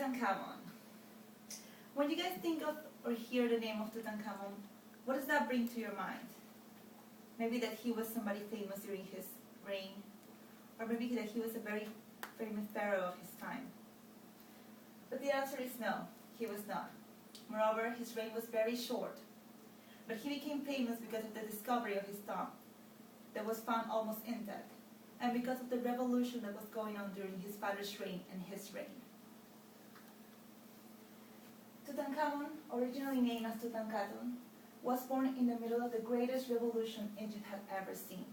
Tutankhamun. When you guys think of or hear the name of Tutankhamun, what does that bring to your mind? Maybe that he was somebody famous during his reign, or maybe that he was a very famous pharaoh of his time. But the answer is no, he was not. Moreover, his reign was very short, but he became famous because of the discovery of his tomb that was found almost intact, and because of the revolution that was going on during his father's reign and his reign. Tutankhamun, originally named as Tutankhatun, was born in the middle of the greatest revolution Egypt had ever seen.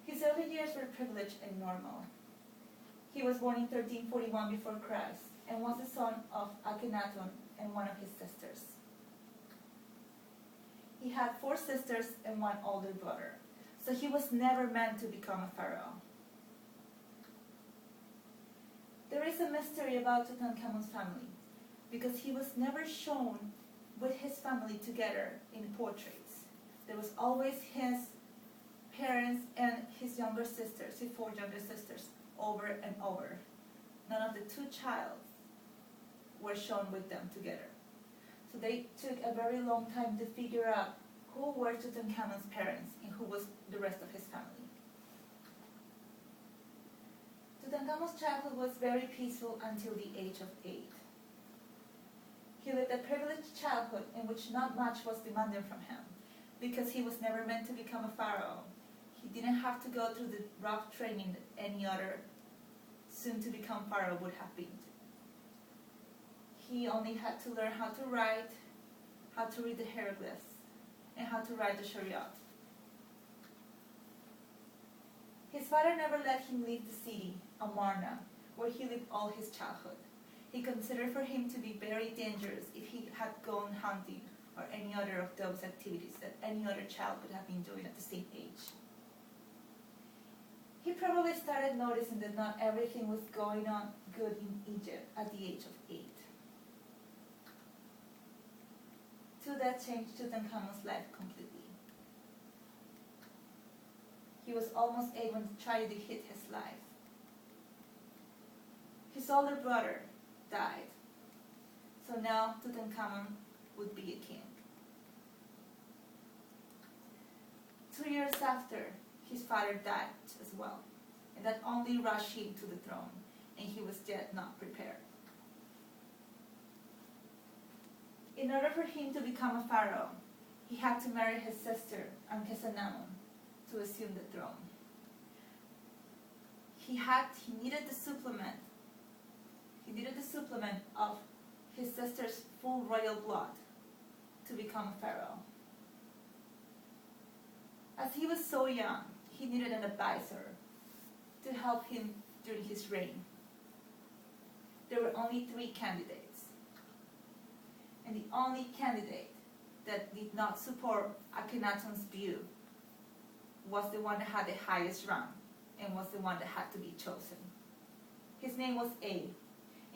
His early years were privileged and normal. He was born in 1341 before Christ and was the son of Akhenaten and one of his sisters. He had 4 sisters and 1 older brother, so he was never meant to become a pharaoh. There is a mystery about Tutankhamun's family, because he was never shown with his family together in portraits. There was always his parents and his younger sisters, his 4 younger sisters, over and over. None of the 2 children were shown with them together. So they took a very long time to figure out who were Tutankhamun's parents and who was the rest of his family. Tutankhamun's childhood was very peaceful until the age of 8. He lived a privileged childhood in which not much was demanded from him, because he was never meant to become a pharaoh. He didn't have to go through the rough training that any other soon-to-become pharaoh would have been. He only had to learn how to write, how to read the hieroglyphs, and how to write the Shariat. His father never let him leave the city, Amarna, where he lived all his childhood. He considered for him to be very dangerous if he had gone hunting or any other of those activities that any other child would have been doing at the same age. He probably started noticing that not everything was going on good in Egypt at the age of 8. So that changed Tutankhamun's life completely. He was almost able to try to hit his life. His older brother died. So now Tutankhamun would be a king. 2 years after, his father died as well, and that only rushed him to the throne, and he was yet not prepared. In order for him to become a pharaoh, he had to marry his sister, Ankhesenamun, to assume the throne. He needed the supplement of his sister's full royal blood to become a pharaoh. As he was so young, he needed an advisor to help him during his reign. There were only 3 candidates, and the only candidate that did not support Akhenaten's view was the one that had the highest rank and was the one that had to be chosen. His name was A,